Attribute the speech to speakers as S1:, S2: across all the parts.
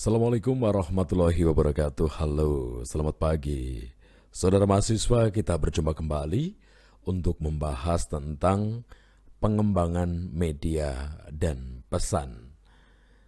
S1: Assalamualaikum warahmatullahi wabarakatuh. Halo, selamat pagi. Saudara mahasiswa, kita berjumpa kembali untuk membahas tentang pengembangan media dan pesan.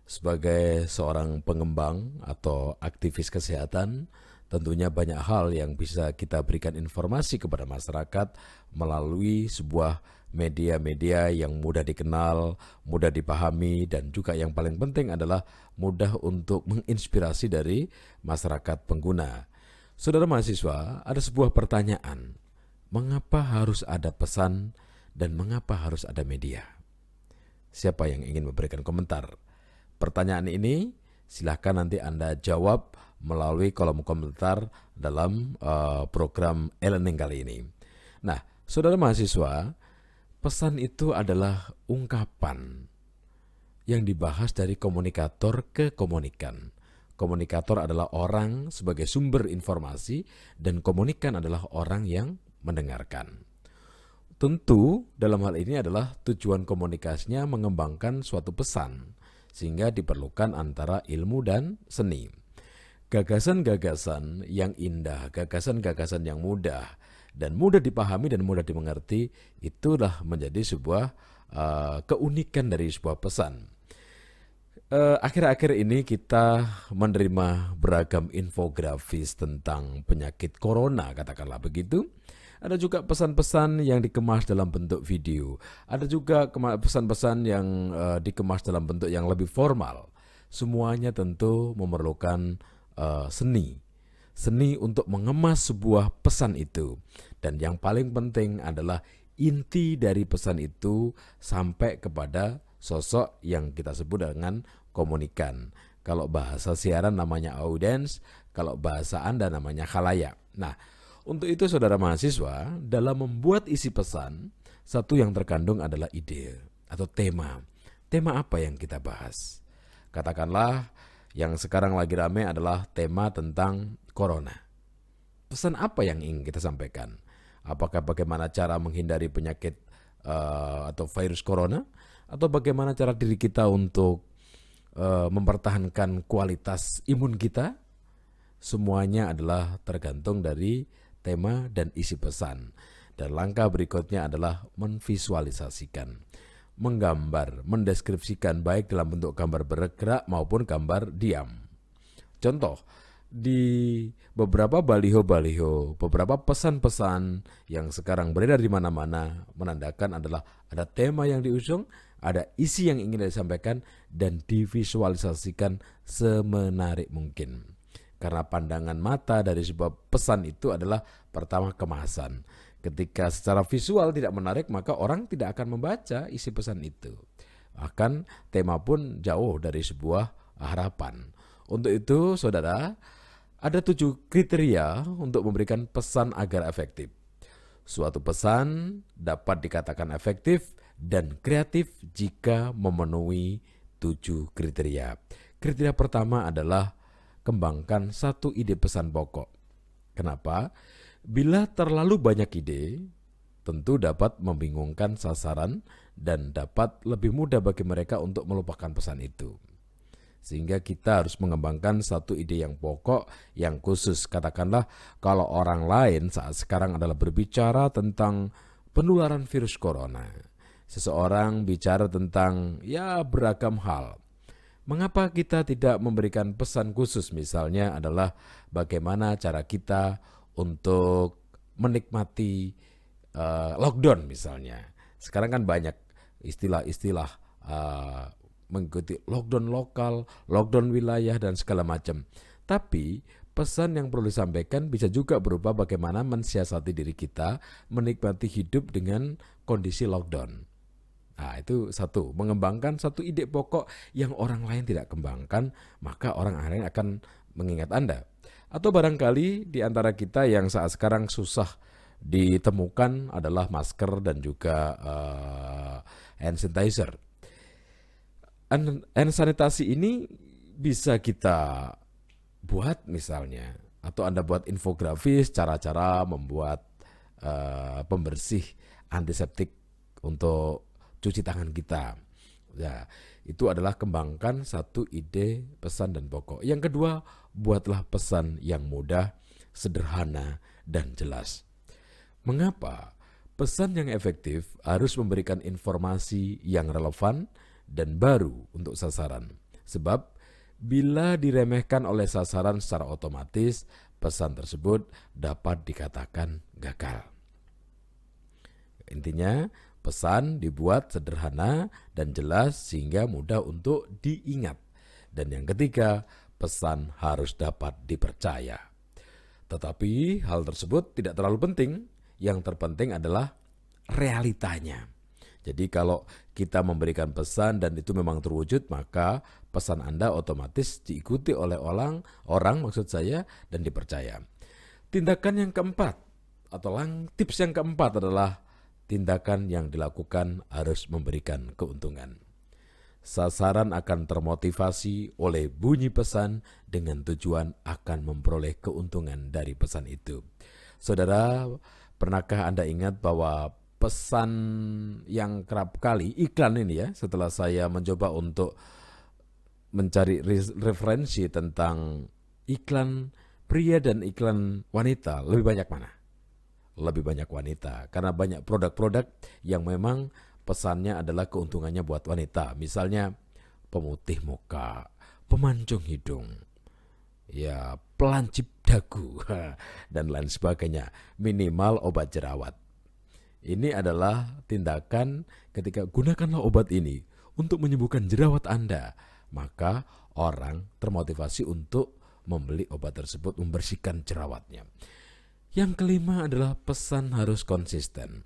S1: Sebagai seorang pengembang atau aktivis kesehatan, tentunya banyak hal yang bisa kita berikan informasi kepada masyarakat melalui sebuah media-media yang mudah dikenal, mudah dipahami, dan juga yang paling penting adalah mudah untuk menginspirasi dari masyarakat pengguna. Saudara mahasiswa, ada sebuah pertanyaan. Mengapa harus ada pesan dan mengapa harus ada media? Siapa yang ingin memberikan komentar? Pertanyaan ini silahkan nanti Anda jawab melalui kolom komentar dalam program e-learning kali ini. Nah, saudara mahasiswa, pesan itu adalah ungkapan yang dibahas dari komunikator ke komunikan. Komunikator adalah orang sebagai sumber informasi dan komunikan adalah orang yang mendengarkan. Tentu dalam hal ini adalah tujuan komunikasinya mengembangkan suatu pesan, sehingga diperlukan antara ilmu dan seni. Gagasan-gagasan yang indah, gagasan-gagasan yang mudah, dan mudah dipahami dan mudah dimengerti, itulah menjadi sebuah keunikan dari sebuah pesan. Akhir-akhir ini kita menerima beragam infografis tentang penyakit corona, katakanlah begitu. Ada juga pesan-pesan yang dikemas dalam bentuk video. Ada juga pesan-pesan yang dikemas dalam bentuk yang lebih formal. Semuanya tentu memerlukan seni. Seni untuk mengemas sebuah pesan itu. Dan yang paling penting adalah inti dari pesan itu sampai kepada sosok yang kita sebut dengan komunikan. Kalau bahasa siaran namanya audiens, kalau bahasa Anda namanya khalayak. Nah, untuk itu saudara mahasiswa, dalam membuat isi pesan, satu yang terkandung adalah ide atau tema. Tema apa yang kita bahas? Katakanlah yang sekarang lagi ramai adalah tema tentang corona. Pesan apa yang ingin kita sampaikan? Apakah bagaimana cara menghindari penyakit atau virus corona? Atau bagaimana cara diri kita untuk mempertahankan kualitas imun kita? Semuanya adalah tergantung dari tema dan isi pesan. Dan langkah berikutnya adalah menvisualisasikan, menggambar, mendeskripsikan baik dalam bentuk gambar bergerak maupun gambar diam. Contoh, di beberapa baliho-baliho, beberapa pesan-pesan yang sekarang beredar di mana-mana menandakan adalah ada tema yang diusung, ada isi yang ingin disampaikan, dan divisualisasikan semenarik mungkin. Karena pandangan mata dari sebuah pesan itu adalah pertama kemasan. Ketika secara visual tidak menarik, maka orang tidak akan membaca isi pesan itu. Bahkan tema pun jauh dari sebuah harapan. Untuk itu, saudara, ada 7 kriteria untuk memberikan pesan agar efektif. Suatu pesan dapat dikatakan efektif dan kreatif jika memenuhi 7 kriteria. Kriteria pertama adalah kembangkan satu ide pesan pokok. Kenapa? Bila terlalu banyak ide, tentu dapat membingungkan sasaran dan dapat lebih mudah bagi mereka untuk melupakan pesan itu. Sehingga kita harus mengembangkan satu ide yang pokok, yang khusus. Katakanlah kalau orang lain saat sekarang adalah berbicara tentang penularan virus corona. Seseorang bicara tentang beragam hal. Mengapa kita tidak memberikan pesan khusus, misalnya adalah bagaimana cara kita untuk menikmati lockdown misalnya. Sekarang kan banyak istilah-istilah mengikuti lockdown lokal, lockdown wilayah, dan segala macam. Tapi pesan yang perlu disampaikan bisa juga berupa bagaimana mensiasati diri kita menikmati hidup dengan kondisi lockdown. Nah, itu satu, mengembangkan satu ide pokok yang orang lain tidak kembangkan, maka orang lain akan mengingat Anda. Atau barangkali di antara kita yang saat sekarang susah ditemukan adalah masker dan juga hand sanitizer. Hand sanitasi ini bisa kita buat misalnya, atau Anda buat infografis cara-cara membuat pembersih antiseptik untuk cuci tangan kita. Ya, Itu adalah kembangkan satu ide pesan dan pokok. Yang kedua, buatlah pesan yang mudah, sederhana, dan jelas. Mengapa? Pesan yang efektif harus memberikan informasi yang relevan dan baru untuk sasaran. Sebab bila diremehkan oleh sasaran secara otomatis, pesan tersebut dapat dikatakan gagal. Intinya, pesan dibuat sederhana dan jelas sehingga mudah untuk diingat. Dan yang ketiga, pesan harus dapat dipercaya. Tetapi hal tersebut tidak terlalu penting. Yang terpenting adalah realitanya. Jadi kalau kita memberikan pesan dan itu memang terwujud, maka pesan Anda otomatis diikuti oleh orang maksud saya, dan dipercaya. Tindakan yang keempat atau tips yang keempat adalah tindakan yang dilakukan harus memberikan keuntungan. Sasaran akan termotivasi oleh bunyi pesan dengan tujuan akan memperoleh keuntungan dari pesan itu. Saudara, pernahkah Anda ingat bahwa pesan yang kerap kali, iklan ini ya, setelah saya mencoba untuk mencari referensi tentang iklan pria dan iklan wanita, lebih banyak mana? Lebih banyak wanita, karena banyak produk-produk yang memang pesannya adalah keuntungannya buat wanita. Misalnya pemutih muka, pemancung hidung, ya pelancip dagu, dan lain sebagainya. Minimal obat jerawat. Ini adalah tindakan ketika gunakanlah obat ini untuk menyembuhkan jerawat Anda. Maka orang termotivasi untuk membeli obat tersebut, membersihkan jerawatnya. Yang kelima adalah pesan harus konsisten.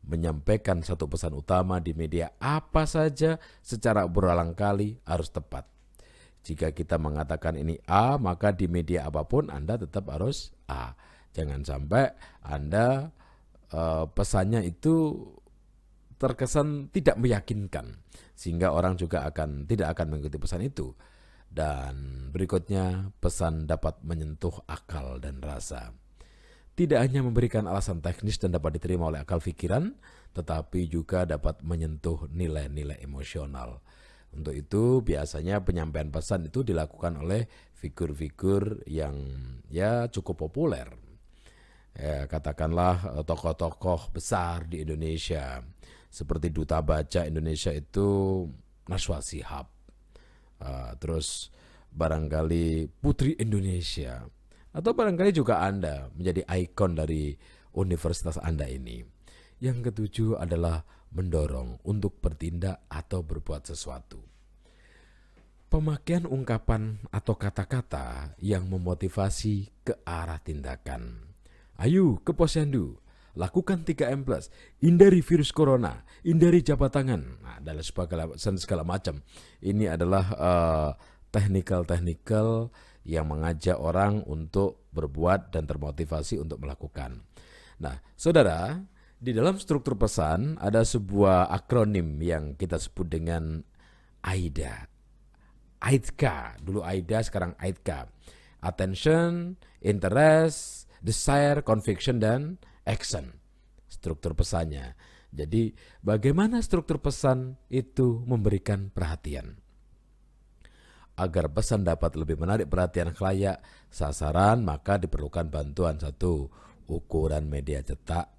S1: Menyampaikan satu pesan utama di media apa saja secara berulang kali harus tepat. Jika kita mengatakan ini A, maka di media apapun Anda tetap harus A. Jangan sampai Anda pesannya itu terkesan tidak meyakinkan, sehingga orang juga tidak akan mengikuti pesan itu. Dan berikutnya, pesan dapat menyentuh akal dan rasa. Tidak hanya memberikan alasan teknis dan dapat diterima oleh akal pikiran, tetapi juga dapat menyentuh nilai-nilai emosional. Untuk itu biasanya penyampaian pesan itu dilakukan oleh figur-figur yang ya cukup populer. Ya, katakanlah tokoh-tokoh besar di Indonesia, seperti Duta Baca Indonesia itu Najwa Shihab, terus barangkali Putri Indonesia, atau barangkali juga Anda menjadi ikon dari universitas Anda ini. Yang ketujuh adalah mendorong untuk bertindak atau berbuat sesuatu. Pemakaian ungkapan atau kata-kata yang memotivasi ke arah tindakan. Ayo ke posyandu, lakukan 3M+, hindari virus corona, hindari jabat tangan, dan segala macam. Ini adalah teknikal yang mengajak orang untuk berbuat dan termotivasi untuk melakukan. Nah, saudara, di dalam struktur pesan ada sebuah akronim yang kita sebut dengan AIDA. AIDCA, dulu AIDA, sekarang AIDCA. Attention, interest, desire, conviction, dan action. Struktur pesannya. Jadi bagaimana struktur pesan itu memberikan perhatian? Agar pesan dapat lebih menarik perhatian khalayak sasaran, maka diperlukan bantuan satu, ukuran media cetak.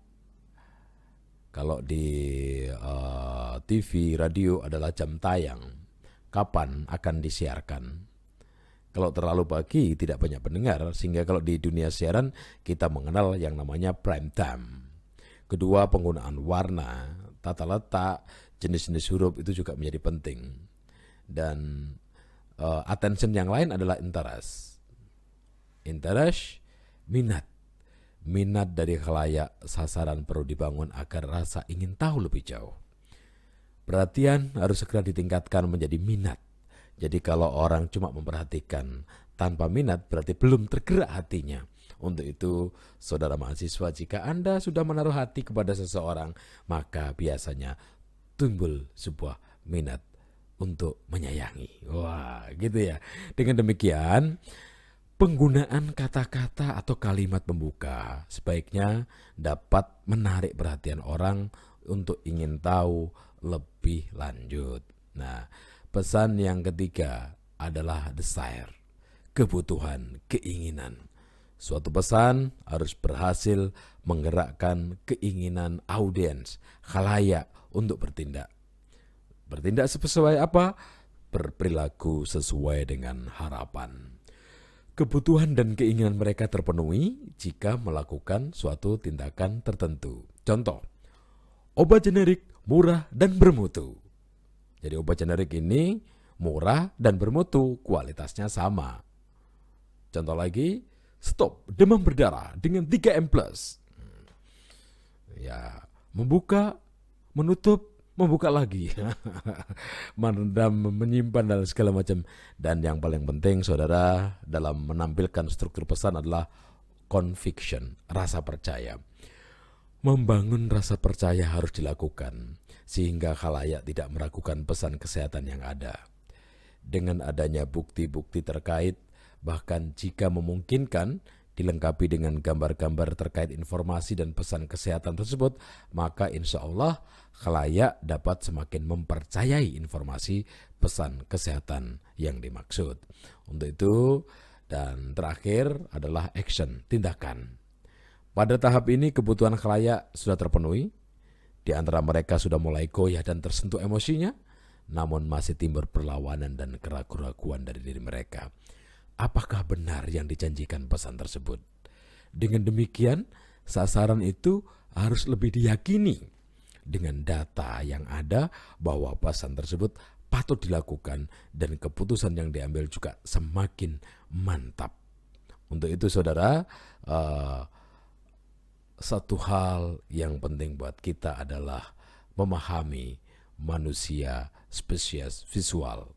S1: Kalau di TV, radio adalah jam tayang, kapan akan disiarkan. Kalau terlalu pagi tidak banyak pendengar, sehingga kalau di dunia siaran kita mengenal yang namanya prime time. Kedua, penggunaan warna, tata letak, jenis-jenis huruf itu juga menjadi penting. Dan attention yang lain adalah interest. Interest, minat. Minat dari khalayak sasaran perlu dibangun agar rasa ingin tahu lebih jauh. Perhatian harus segera ditingkatkan menjadi minat. Jadi kalau orang cuma memperhatikan tanpa minat berarti belum tergerak hatinya. Untuk itu, saudara mahasiswa, jika Anda sudah menaruh hati kepada seseorang, maka biasanya timbul sebuah minat untuk menyayangi. Wah, gitu ya. Dengan demikian, penggunaan kata-kata atau kalimat pembuka sebaiknya dapat menarik perhatian orang untuk ingin tahu lebih lanjut. Nah, pesan yang ketiga adalah desire, kebutuhan, keinginan. Suatu pesan harus berhasil menggerakkan keinginan audiens, khalayak untuk bertindak. Bertindak sesuai apa? Berperilaku sesuai dengan harapan. Kebutuhan dan keinginan mereka terpenuhi jika melakukan suatu tindakan tertentu. Contoh, obat generik murah dan bermutu. Jadi obat generik ini murah dan bermutu, kualitasnya sama. Contoh lagi, stop demam berdarah dengan 3M+. Ya, membuka, menutup, membuka lagi. Merendam, menyimpan dan segala macam. Dan yang paling penting saudara dalam menampilkan struktur pesan adalah conviction, rasa percaya. Membangun rasa percaya harus dilakukan sehingga khalayak tidak meragukan pesan kesehatan yang ada. Dengan adanya bukti-bukti terkait, bahkan jika memungkinkan dilengkapi dengan gambar-gambar terkait informasi dan pesan kesehatan tersebut, maka insya Allah khalayak dapat semakin mempercayai informasi pesan kesehatan yang dimaksud. Untuk itu, dan terakhir adalah action, tindakan. Pada tahap ini kebutuhan khalayak sudah terpenuhi, di antara mereka sudah mulai goyah dan tersentuh emosinya, namun masih timbul perlawanan dan keraguan-keraguan dari diri mereka. Apakah benar yang dijanjikan pesan tersebut? Dengan demikian, sasaran itu harus lebih diyakini dengan data yang ada bahwa pesan tersebut patut dilakukan dan keputusan yang diambil juga semakin mantap. Untuk itu saudara, satu hal yang penting buat kita adalah memahami manusia spesies visual.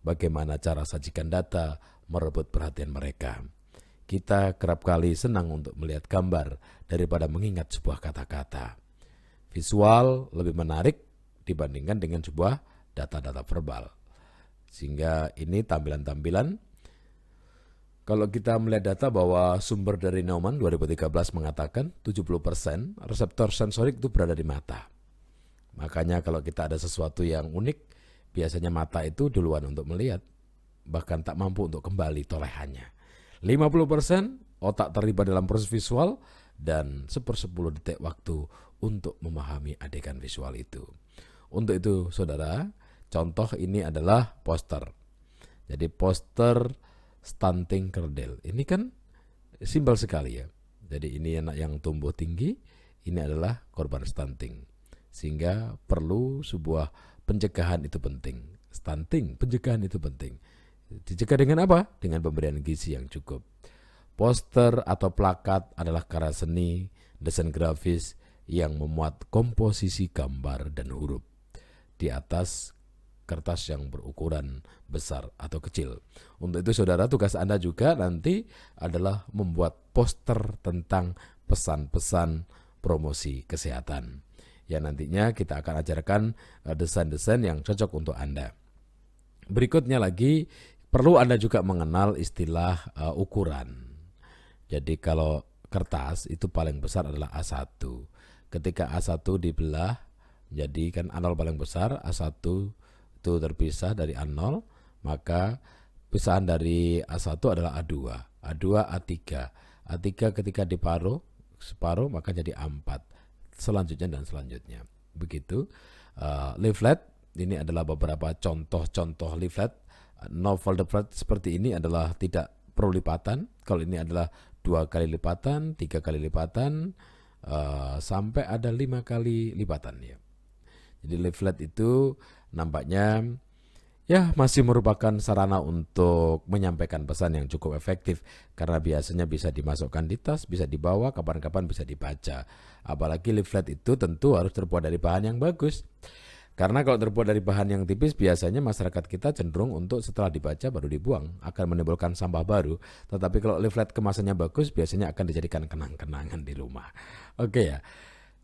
S1: Bagaimana cara sajikan data merebut perhatian mereka. Kita kerap kali senang untuk melihat gambar daripada mengingat sebuah kata-kata. Visual lebih menarik dibandingkan dengan sebuah data-data verbal. Sehingga ini tampilan-tampilan. Kalau kita melihat data bahwa sumber dari Neumann 2013 mengatakan 70% reseptor sensorik itu berada di mata. Makanya kalau kita ada sesuatu yang unik, biasanya mata itu duluan untuk melihat, bahkan tak mampu untuk kembali tolehannya. 50% otak terlibat dalam proses visual dan 1/10 detik waktu untuk memahami adegan visual itu. Untuk itu saudara, contoh ini adalah poster. Jadi poster stunting kerdil. Ini kan simpel sekali ya. Jadi ini anak yang tumbuh tinggi, ini adalah korban stunting. Sehingga perlu sebuah pencegahan itu penting. Stunting, pencegahan itu penting. Dicegah dengan apa? Dengan pemberian gizi yang cukup. Poster atau plakat adalah karya seni, desain grafis yang memuat komposisi gambar dan huruf di atas kertas yang berukuran besar atau kecil. Untuk itu saudara, tugas Anda juga nanti adalah membuat poster tentang pesan-pesan promosi kesehatan. Ya, nantinya kita akan ajarkan desain-desain yang cocok untuk Anda. Berikutnya lagi, perlu Anda juga mengenal istilah ukuran. Jadi kalau kertas itu paling besar adalah A1. Ketika A1 dibelah, jadi kan A0 paling besar, A1 itu terpisah dari A0, maka pisahan dari A1 adalah A2, A2 A3, A3 ketika separuh maka jadi A4, selanjutnya dan selanjutnya. Begitu. Leaflet, ini adalah beberapa contoh-contoh leaflet. Novel leaflet seperti ini adalah tidak perlu lipatan. Kalau ini adalah 2 kali lipatan, 3 kali lipatan, sampai ada 5 kali lipatan ya. Jadi leaflet itu nampaknya ya masih merupakan sarana untuk menyampaikan pesan yang cukup efektif karena biasanya bisa dimasukkan di tas, bisa dibawa, kapan-kapan bisa dibaca. Apalagi leaflet itu tentu harus terbuat dari bahan yang bagus. Karena kalau terbuat dari bahan yang tipis biasanya masyarakat kita cenderung untuk setelah dibaca baru dibuang, akan menimbulkan sampah baru. Tetapi kalau leaflet kemasannya bagus biasanya akan dijadikan kenang-kenangan di rumah. Oke ya,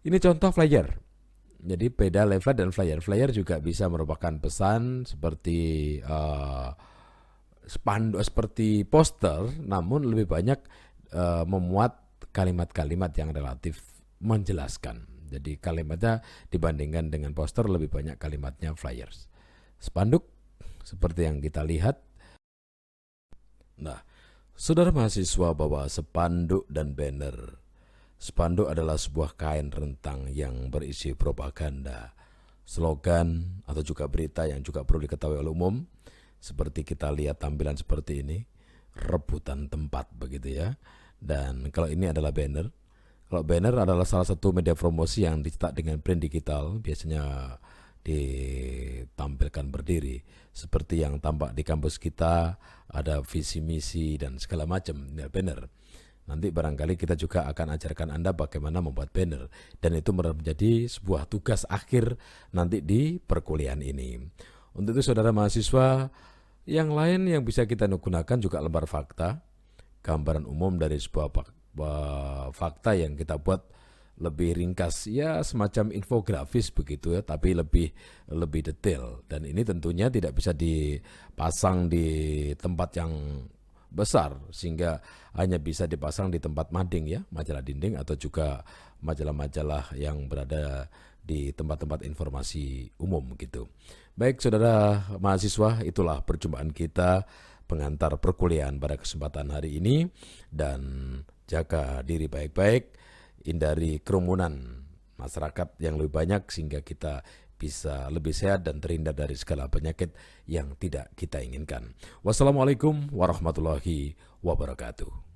S1: ini contoh flyer. Jadi beda leaflet dan flyer. Flyer juga bisa merupakan pesan seperti seperti poster, namun lebih banyak memuat kalimat-kalimat yang relatif menjelaskan. Jadi kalimatnya dibandingkan dengan poster lebih banyak kalimatnya flyers. spanduk seperti yang kita lihat. Nah, saudara mahasiswa bawa spanduk dan banner. Spanduk adalah sebuah kain rentang yang berisi propaganda, slogan, atau juga berita yang juga perlu diketahui oleh umum. Seperti kita lihat tampilan seperti ini, rebutan tempat begitu ya. Dan kalau ini adalah banner. Kalau banner adalah salah satu media promosi yang dicetak dengan print digital, biasanya ditampilkan berdiri. Seperti yang tampak di kampus kita, ada visi misi dan segala macam banner. Nanti barangkali kita juga akan ajarkan Anda bagaimana membuat banner. Dan itu menjadi sebuah tugas akhir nanti di perkuliahan ini. Untuk itu saudara mahasiswa, yang lain yang bisa kita gunakan juga lembar fakta. Gambaran umum dari sebuah fakta yang kita buat lebih ringkas, ya semacam infografis begitu ya, tapi lebih detail. Dan ini tentunya tidak bisa dipasang di tempat yang besar, sehingga hanya bisa dipasang di tempat mading ya, majalah dinding atau juga majalah-majalah yang berada di tempat-tempat informasi umum gitu. Baik saudara mahasiswa, itulah perjumpaan kita pengantar perkuliahan pada kesempatan hari ini, dan jaga diri baik-baik, hindari kerumunan masyarakat yang lebih banyak sehingga kita bisa lebih sehat dan terhindar dari segala penyakit yang tidak kita inginkan. Wassalamualaikum warahmatullahi wabarakatuh.